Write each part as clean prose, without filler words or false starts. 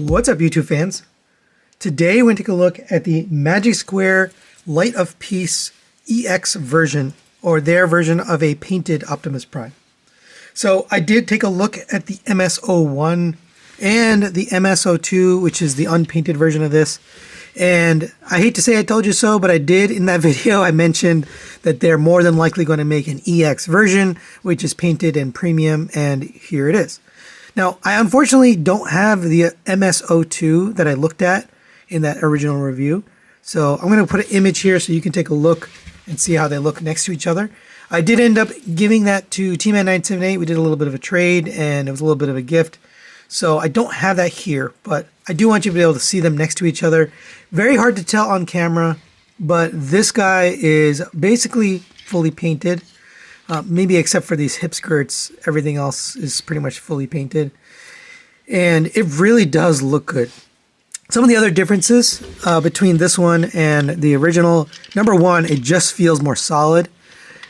What's up, YouTube fans? Today we're going to take a look at the Magic Square Light of Peace EX version, or their version of a painted Optimus Prime. So I did take a look at the MS-01 and the MS-02, which is the unpainted version of this. And I hate to say I told you so, but I did in that video. I mentioned that they're more than likely going to make an EX version, which is painted and premium, and here it is. Now, I unfortunately don't have the MS-02 that I looked at in that original review. So I'm going to put an image here so you can take a look and see how they look next to each other. I did end up giving that to T-Man978. We did a little bit of a trade, and it was a little bit of a gift. So I don't have that here, but I do want you to be able to see them next to each other. Very hard to tell on camera, but this guy is basically fully painted. Maybe except for these hip skirts, everything else is pretty much fully painted. And it really does look good. Some of the other differences between this one and the original, number one, it just feels more solid.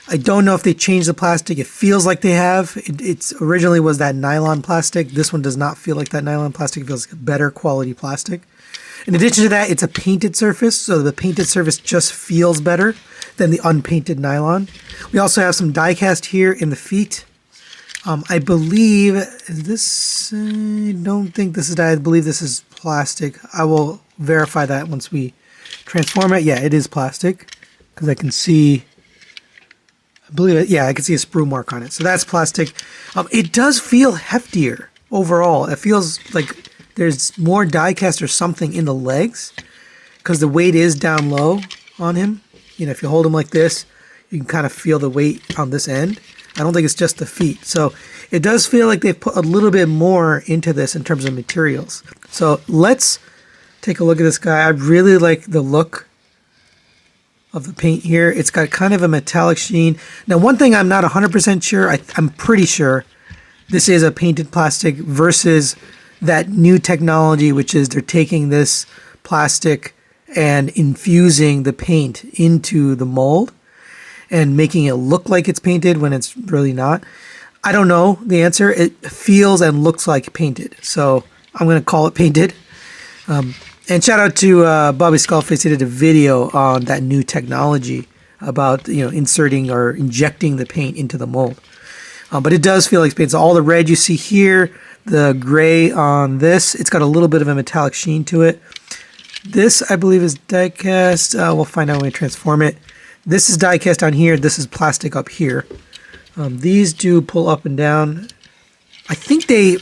I don't know if they changed the plastic. It feels like they have. It originally was that nylon plastic. This one does not feel like that nylon plastic. It feels like better quality plastic. In addition to that, it's a painted surface, so the painted surface just feels better than the unpainted nylon. We also have some die cast here in the feet. I believe this, I don't think this is die, I believe this is plastic. I will verify that once we transform it. Yeah, it is plastic, because I can see, I believe it, yeah, I can see a sprue mark on it. So that's plastic. It does feel heftier overall. It feels like there's more die cast or something in the legs, because the weight is down low on him. You know, if you hold him like this, you can kind of feel the weight on this end. I don't think it's just the feet. So it does feel like they've put a little bit more into this in terms of materials. So let's take a look at this guy. I really like the look of the paint here. It's got kind of a metallic sheen. Now, one thing I'm not 100% sure, I'm pretty sure this is a painted plastic versus that new technology, which is they're taking this plastic and infusing the paint into the mold and making it look like it's painted when it's really not. I don't know the answer. It feels and looks like painted, so I'm going to call it painted. And shout out to Bobby Skullface. He did a video on that new technology about, you know, inserting or injecting the paint into the mold. But it does feel like paint. So all the red you see here, the gray on this, it's got a little bit of a metallic sheen to it. This, I believe, is die cast. We'll find out when we transform it. This is die cast down here. This is plastic up here. These do pull up and down. I think they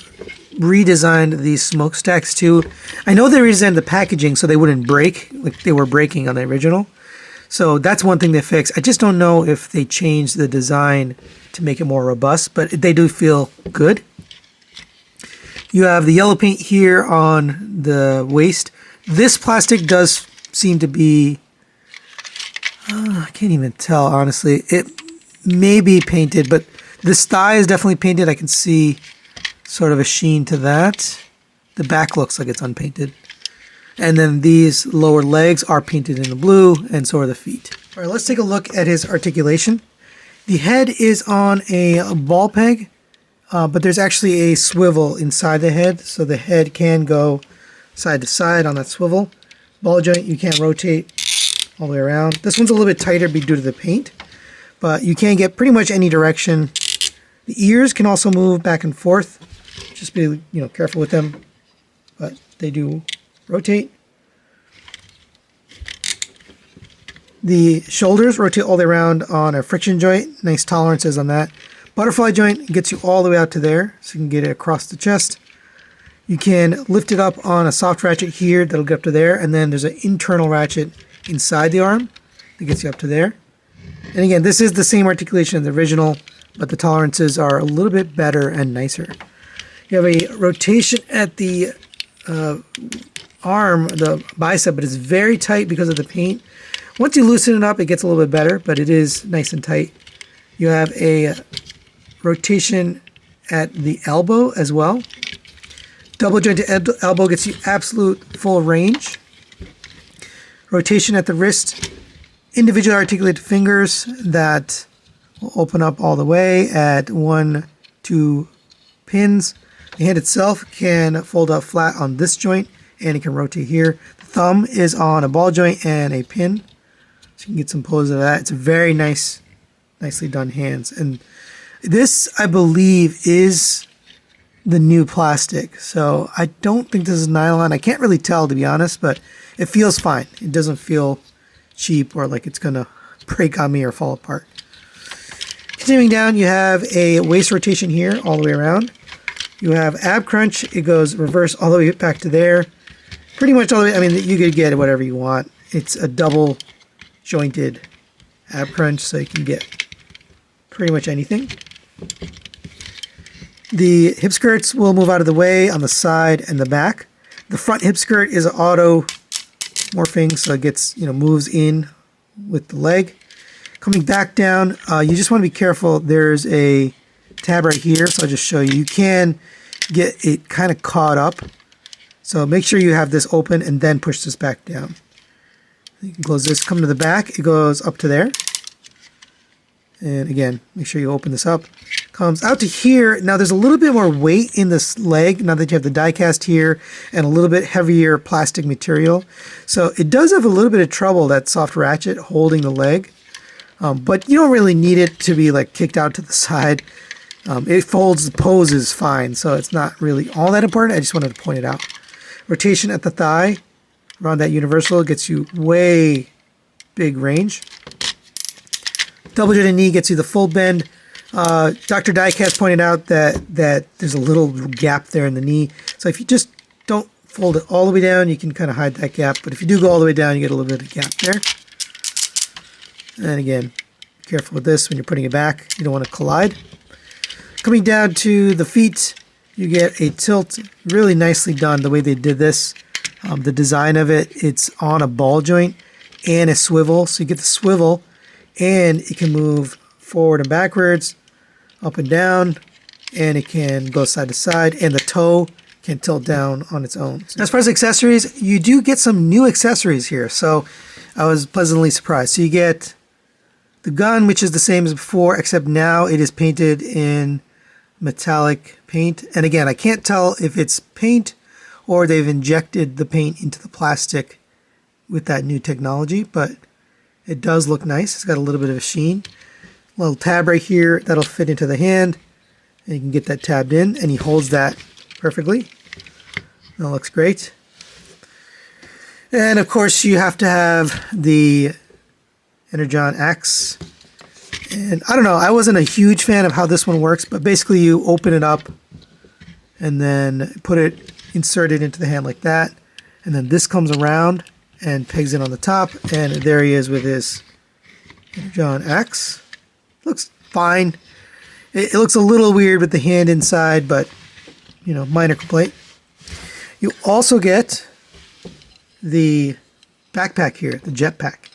redesigned these smokestacks too. I know they redesigned the packaging so they wouldn't break like they were breaking on the original. So that's one thing they fixed. I just don't know if they changed the design to make it more robust, but they do feel good. You have the yellow paint here on the waist. This plastic does seem to be, I can't even tell, honestly. It may be painted, but this thigh is definitely painted. I can see sort of a sheen to that. The back looks like it's unpainted. And then these lower legs are painted in the blue, and so are the feet. All right, let's take a look at his articulation. The head is on a ball peg, but there's actually a swivel inside the head, so the head can go side to side on that swivel. Ball joint, you can't rotate all the way around. This one's a little bit tighter due to the paint, but you can get pretty much any direction. The ears can also move back and forth. Just be, careful with them, but they do rotate. The shoulders rotate all the way around on a friction joint. Nice tolerances on that. Butterfly joint gets you all the way out to there, so you can get it across the chest. You can lift it up on a soft ratchet here that'll get up to there, and then there's an internal ratchet inside the arm that gets you up to there. And again, this is the same articulation as the original, but the tolerances are a little bit better and nicer. You have a rotation at the arm, the bicep, but it's very tight because of the paint. Once you loosen it up, it gets a little bit better, but it is nice and tight. You have a rotation at the elbow as well. Double jointed elbow gets you absolute full range. Rotation at the wrist. Individually articulated fingers that will open up all the way at 1, 2 pins. The hand itself can fold up flat on this joint, and it can rotate here. The thumb is on a ball joint and a pin, so you can get some pose of that. It's a very nicely done hands. And this, I believe, is the new plastic. So I don't think this is nylon. I can't really tell, to be honest, but it feels fine. It doesn't feel cheap or like it's gonna break on me or fall apart. Continuing down, you have a waist rotation here all the way around. You have ab crunch. It goes reverse all the way back to there. Pretty much all the way. I mean, you could get whatever you want. It's a double jointed ab crunch, so you can get pretty much anything. The hip skirts will move out of the way on the side and the back. The front hip skirt is auto morphing, so it gets, moves in with the leg. Coming back down, you just want to be careful. There's a tab right here, so I'll just show you. You can get it kind of caught up, so make sure you have this open and then push this back down. You can close this, come to the back, it goes up to there. And again, make sure you open this up. Comes out to here. Now there's a little bit more weight in this leg now that you have the die cast here and a little bit heavier plastic material. So it does have a little bit of trouble, that soft ratchet holding the leg. But you don't really need it to be like kicked out to the side. It folds, the pose is fine, so it's not really all that important. I just wanted to point it out. Rotation at the thigh around that universal gets you way big range. Double jointed knee gets you the full bend. Dr. Diecast pointed out that there's a little gap there in the knee. So if you just don't fold it all the way down, you can kind of hide that gap. But if you do go all the way down, you get a little bit of gap there. And again, be careful with this when you're putting it back. You don't want to collide. Coming down to the feet, you get a tilt. Really nicely done the way they did this. The design of it, it's on a ball joint and a swivel. So you get the swivel and it can move forward and backwards, up and down, and it can go side to side, and the toe can tilt down on its own. As far as accessories, you do get some new accessories here, so I was pleasantly surprised. So you get the gun, which is the same as before, except now it is painted in metallic paint. And again, I can't tell if it's paint or they've injected the paint into the plastic with that new technology, but it does look nice. It's got a little bit of a sheen. A little tab right here that'll fit into the hand, and you can get that tabbed in, and he holds that perfectly. That looks great. And of course, you have to have the Energon X. And I don't know, I wasn't a huge fan of how this one works, but basically you open it up and then insert it into the hand like that, and then this comes around and pegs it on the top, and there he is with his Energon X. Looks fine. It looks a little weird with the hand inside, but minor complaint. You also get the backpack here, the jetpack.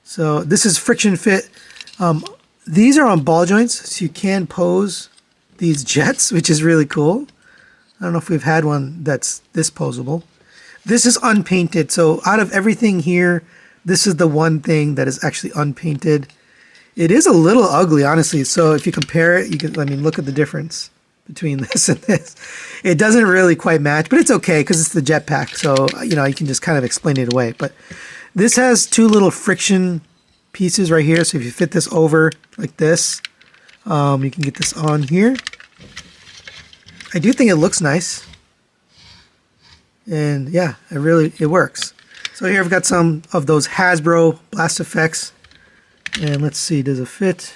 So this is friction fit. These are on ball joints, so you can pose these jets, which is really cool. I don't know if we've had one that's this posable. This is unpainted, so out of everything here, this is the one thing that is actually unpainted. It is a little ugly, honestly, so if you compare it, look at the difference between this and this. It doesn't really quite match, but it's okay because it's the jetpack, so you can just kind of explain it away. But this has two little friction pieces right here, so if you fit this over like this, you can get this on here. I do think it looks nice. And yeah, it works. So here I've got some of those Hasbro blast effects. And let's see, does it fit?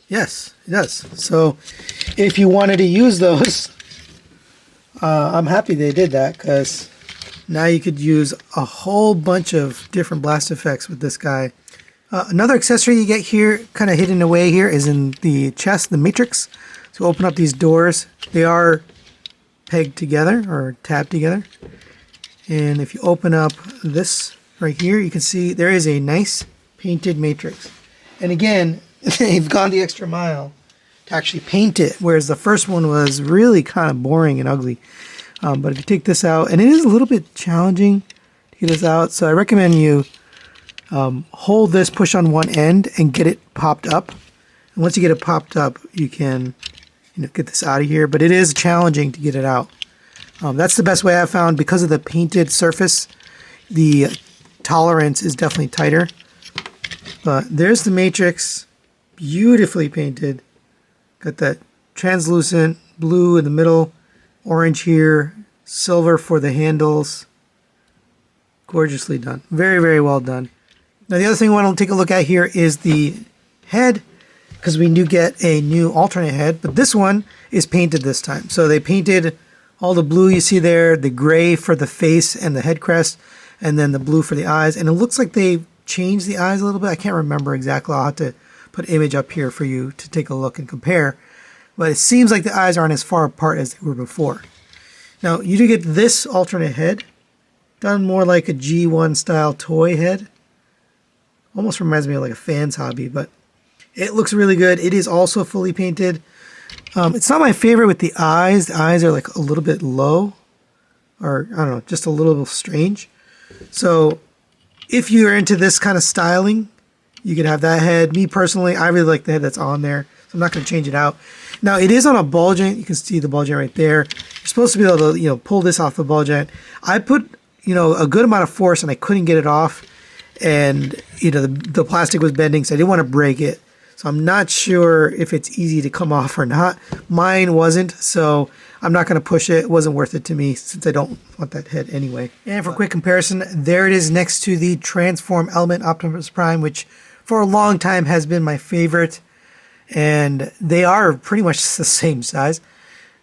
Yes, it does. So if you wanted to use those, I'm happy they did that, because now you could use a whole bunch of different blast effects with this guy. Another accessory you get here, kind of hidden away here, is in the chest, the matrix. So open up these doors. They are pegged together or tabbed together. And if you open up this right here, you can see there is a nice painted matrix. And again, they've gone the extra mile to actually paint it, whereas the first one was really kind of boring and ugly. But if you take this out, and it is a little bit challenging to get this out, so I recommend you hold this, push on one end, and get it popped up. And once you get it popped up, you can get this out of here, but it is challenging to get it out. That's the best way I've found. Because of the painted surface, the tolerance is definitely tighter. But there's the matrix, beautifully painted. Got that translucent blue in the middle, orange here, silver for the handles. Gorgeously done. Very, very well done. Now the other thing I want to take a look at here is the head, because we do get a new alternate head, but this one is painted this time. So they painted all the blue you see there, the gray for the face and the head crest, and then the blue for the eyes. And it looks like they changed the eyes a little bit. I can't remember exactly. I'll have to put an image up here for you to take a look and compare. But it seems like the eyes aren't as far apart as they were before. Now you do get this alternate head, done more like a G1 style toy head. Almost reminds me of like a Fan's Hobby, but it looks really good. It is also fully painted. It's not my favorite with the eyes. The eyes are like a little bit low, or I don't know, just a little strange. So if you're into this kind of styling, you could have that head. Me personally, I really like the head that's on there, so I'm not going to change it out. Now it is on a ball joint. You can see the ball joint right there. You're supposed to be able to, pull this off the ball joint. I put, a good amount of force and I couldn't get it off, and the plastic was bending, so I didn't want to break it. So I'm not sure if it's easy to come off or not. Mine wasn't, so I'm not going to push it. It wasn't worth it to me since I don't want that head anyway. And for quick comparison, there it is next to the Transform Element Optimus Prime, which for a long time has been my favorite. And they are pretty much the same size.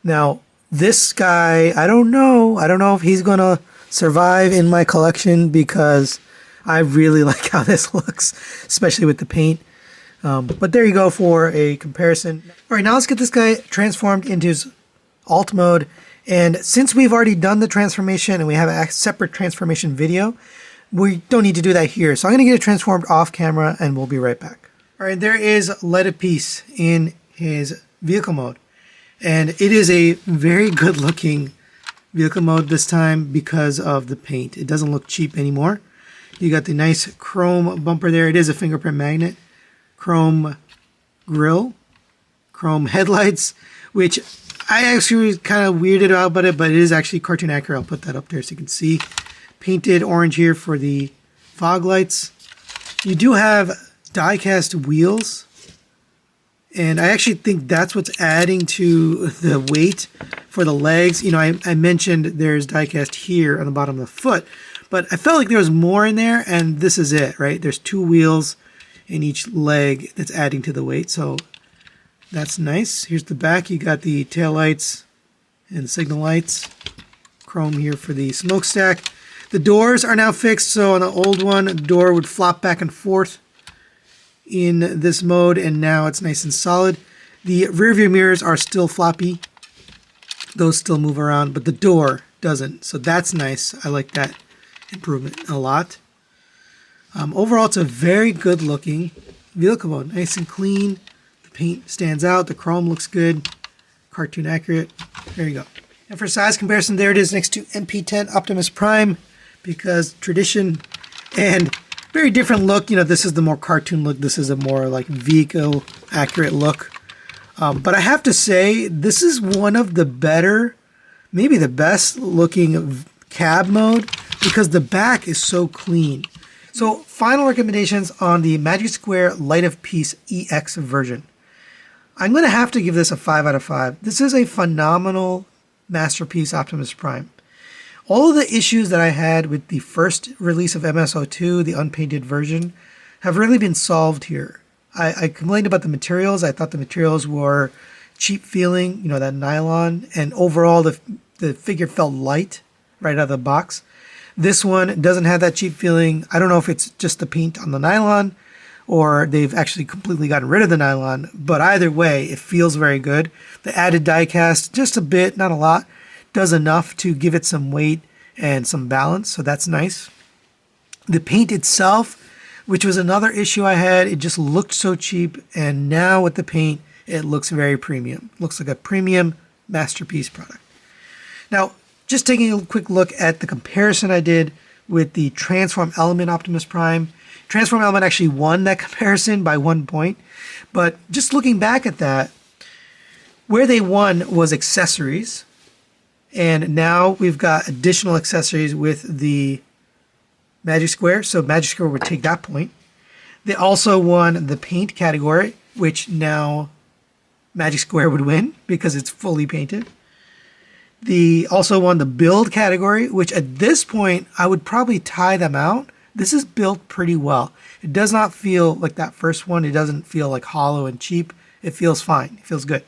Now, this guy, I don't know if he's going to survive in my collection, because I really like how this looks, especially with the paint. But there you go for a comparison. All right, now let's get this guy transformed into his alt mode. And since we've already done the transformation and we have a separate transformation video, we don't need to do that here. So I'm going to get it transformed off camera and we'll be right back. All right, there is Light of Peace in his vehicle mode. And it is a very good looking vehicle mode this time because of the paint. It doesn't look cheap anymore. You got the nice chrome bumper there. It is a fingerprint magnet. Chrome grille, chrome headlights, which I actually was kind of weirded out about it, but it is actually cartoon accurate. I'll put that up there so you can see. Painted orange here for the fog lights. You do have die-cast wheels, and I actually think that's what's adding to the weight for the legs. I mentioned there's die-cast here on the bottom of the foot, but I felt like there was more in there, and this is it, right? There's two wheels in each leg that's adding to the weight, so that's nice. Here's the back. You got the tail lights and signal lights. Chrome here for the smokestack. The doors are now fixed, so on the old one, the door would flop back and forth in this mode, and now it's nice and solid. The rear view mirrors are still floppy. Those still move around, but the door doesn't, so that's nice. I like that improvement a lot. Overall, it's a very good looking vehicle mode. Nice and clean. The paint stands out. The chrome looks good. Cartoon accurate. There you go. And for size comparison, there it is next to MP10 Optimus Prime, because tradition and very different look. This is the more cartoon look. This is a more like vehicle accurate look. But I have to say, this is one of the better, maybe the best looking cab mode, because the back is so clean. So final recommendations on the Magic Square Light of Peace EX version. I'm going to have to give this a 5 out of 5. This is a phenomenal masterpiece Optimus Prime. All of the issues that I had with the first release of MS-02, the unpainted version, have really been solved here. I complained about the materials. I thought the materials were cheap feeling, that nylon, and overall the figure felt light right out of the box. This one doesn't have that cheap feeling. I don't know if it's just the paint on the nylon or they've actually completely gotten rid of the nylon, but either way, it feels very good. The added die cast, just a bit, not a lot, does enough to give it some weight and some balance, so that's nice. The paint itself, which was another issue I had, it just looked so cheap, and now with the paint, it looks very premium. Looks like a premium masterpiece product. Now, just taking a quick look at the comparison I did with the Transform Element Optimus Prime. Transform Element actually won that comparison by 1 point. But just looking back at that, Where they won was accessories. And now we've got additional accessories with the Magic Square. So Magic Square would take that point. They also won the paint category, which now Magic Square would win because it's fully painted. They also won the build category, which at this point, I would probably tie them out. This is built pretty well. It does not feel like that first one. It doesn't feel like hollow and cheap. It feels fine. It feels good.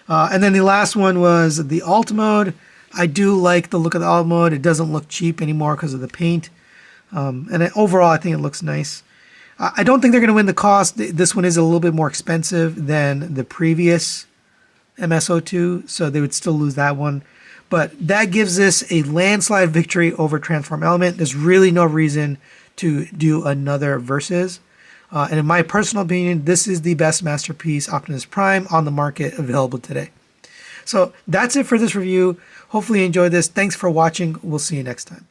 And then the last one was the alt mode. I do like the look of the alt mode. It doesn't look cheap anymore because of the paint. And overall, I think it looks nice. I don't think they're going to win the cost. This one is a little bit more expensive than the previous MS-02, so they would still lose that one. But that gives us a landslide victory over Transform Element. There's really no reason to do another Versus. And in my personal opinion, this is the best Masterpiece Optimus Prime on the market available today. So that's it for this review. Hopefully you enjoyed this. Thanks for watching. We'll see you next time.